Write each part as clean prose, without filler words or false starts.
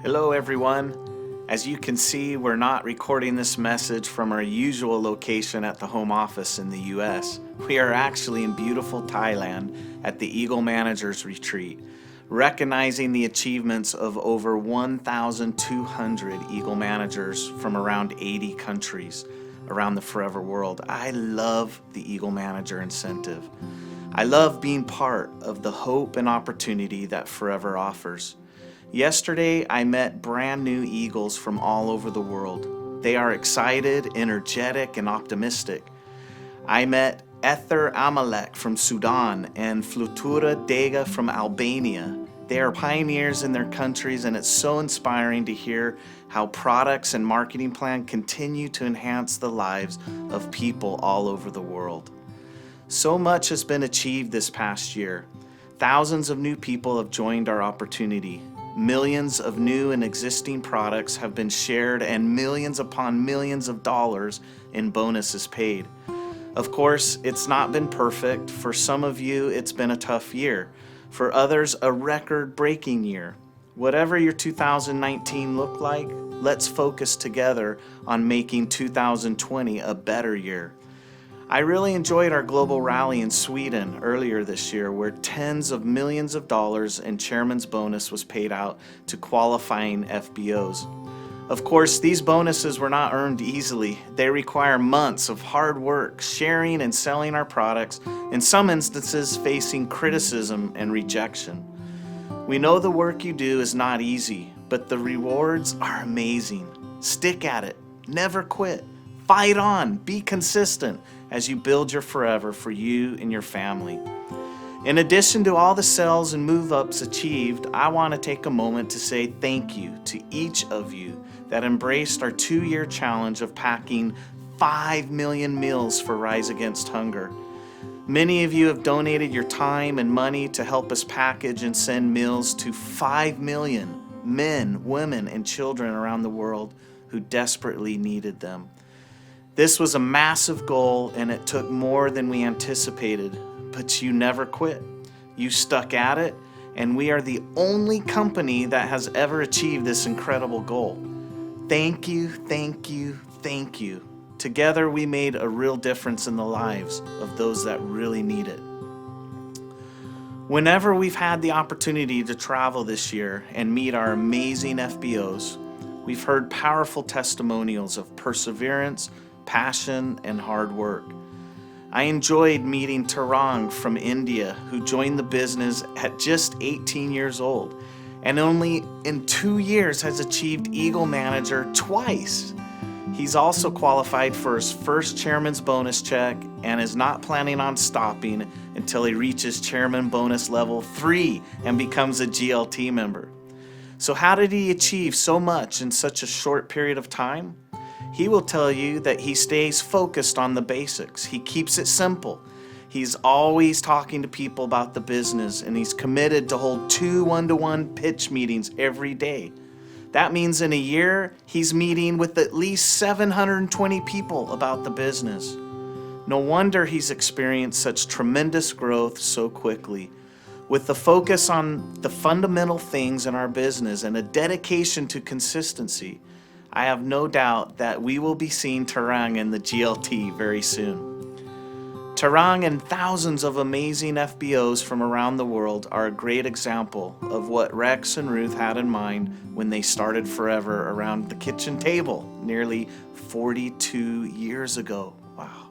Hello everyone. As you can see, we're not recording this message from our usual location at the home office in the US. We are actually in beautiful Thailand at the Eagle Managers Retreat, recognizing the achievements of over 1,200 Eagle managers from around 80 countries around the forever world. I love the Eagle Manager Incentive. I love being part of the hope and opportunity that Forever offers. Yesterday, I met brand new Eagles from all over the world. They are excited, energetic, and optimistic. I met Ether Amalek from Sudan and Flutura Dega from Albania. They are pioneers in their countries, and it's so inspiring to hear how products and marketing plan continue to enhance the lives of people all over the world. So much has been achieved this past year. Thousands of new people have joined our opportunity. Millions of new and existing products have been shared, and millions upon millions of dollars in bonuses paid. Of course, it's not been perfect. For some of you, it's been a tough year. For others, a record-breaking year. Whatever your 2019 looked like, let's focus together on making 2020 a better year. I really enjoyed our global rally in Sweden earlier this year, where tens of millions of dollars in chairman's bonus was paid out to qualifying FBOs. Of course, these bonuses were not earned easily. They require months of hard work, sharing and selling our products, in some instances facing criticism and rejection. We know the work you do is not easy, but the rewards are amazing. Stick at it, never quit, fight on, be consistent as you build your forever for you and your family. In addition to all the sales and move-ups achieved, I want to take a moment to say thank you to each of you that embraced our 2-year challenge of packing 5 million meals for Rise Against Hunger. Many of you have donated your time and money to help us package and send meals to 5 million men, women, and children around the world who desperately needed them. This was a massive goal, and it took more than we anticipated, but you never quit. You stuck at it, and we are the only company that has ever achieved this incredible goal. Thank you, thank you, thank you. Together, we made a real difference in the lives of those that really need it. Whenever we've had the opportunity to travel this year and meet our amazing FBOs, we've heard powerful testimonials of perseverance, passion, and hard work. I enjoyed meeting Tarang from India, who joined the business at just 18 years old and only in 2 years has achieved Eagle Manager twice. He's also qualified for his first chairman's bonus check and is not planning on stopping until he reaches chairman bonus level 3 and becomes a GLT member. So how did he achieve so much in such a short period of time? He will tell you that he stays focused on the basics. He keeps it simple. He's always talking to people about the business, and he's committed to hold 2 one-to-one pitch meetings every day. That means in a year, he's meeting with at least 720 people about the business. No wonder he's experienced such tremendous growth so quickly. With the focus on the fundamental things in our business and a dedication to consistency, I have no doubt that we will be seeing Tarang in the GLT very soon. Tarang and thousands of amazing FBOs from around the world are a great example of what Rex and Ruth had in mind when they started Forever around the kitchen table nearly 42 years ago. Wow.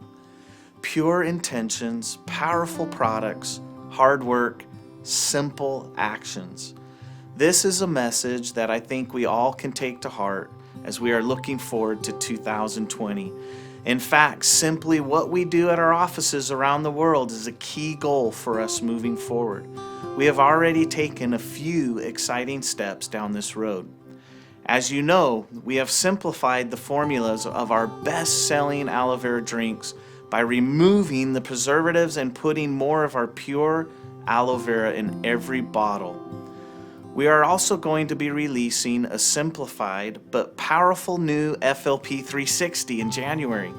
Pure intentions, powerful products, hard work, simple actions. This is a message that I think we all can take to heart as we are looking forward to 2020. In fact, simply what we do at our offices around the world is a key goal for us moving forward. We have already taken a few exciting steps down this road. As you know, we have simplified the formulas of our best-selling aloe vera drinks by removing the preservatives and putting more of our pure aloe vera in every bottle. We are also going to be releasing a simplified but powerful new FLP 360 in January.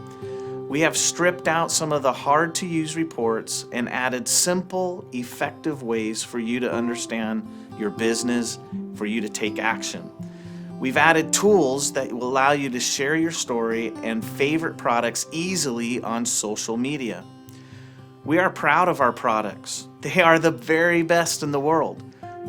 We have stripped out some of the hard-to-use reports and added simple, effective ways for you to understand your business, for you to take action. We've added tools that will allow you to share your story and favorite products easily on social media. We are proud of our products. They are the very best in the world,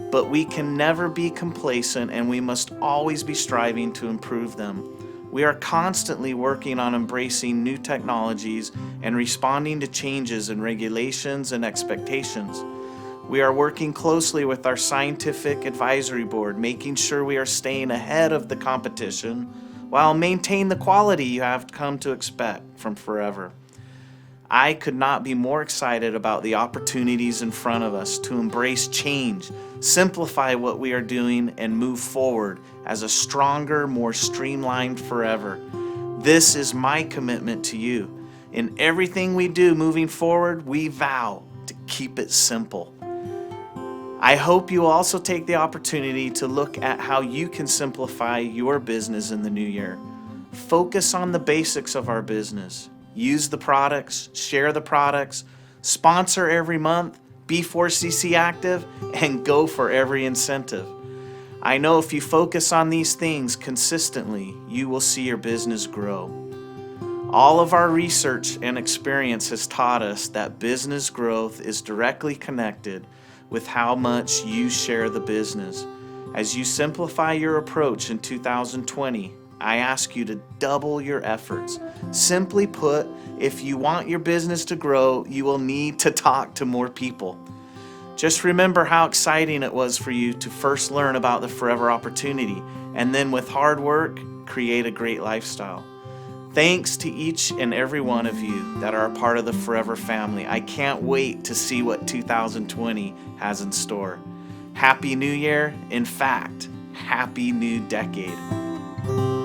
but we can never be complacent and we must always be striving to improve them. We are constantly working on embracing new technologies and responding to changes in regulations and expectations. We are working closely with our scientific advisory board, making sure we are staying ahead of the competition while maintaining the quality you have come to expect from Forever. I could not be more excited about the opportunities in front of us to embrace change, simplify what we are doing, and move forward as a stronger, more streamlined Forever. This is my commitment to you. In everything we do moving forward, we vow to keep it simple. I hope you will also take the opportunity to look at how you can simplify your business in the new year. Focus on the basics of our business. Use the products, share the products, sponsor every month, be 4CC active, and go for every incentive. I know if you focus on these things consistently, you will see your business grow. All of our research and experience has taught us that business growth is directly connected with how much you share the business. As you simplify your approach in 2020, I ask you to double your efforts. Simply put, if you want your business to grow, you will need to talk to more people. Just remember how exciting it was for you to first learn about the Forever opportunity, and then with hard work, create a great lifestyle. Thanks to each and every one of you that are a part of the Forever family. I can't wait to see what 2020 has in store. Happy New Year. In fact, Happy New Decade.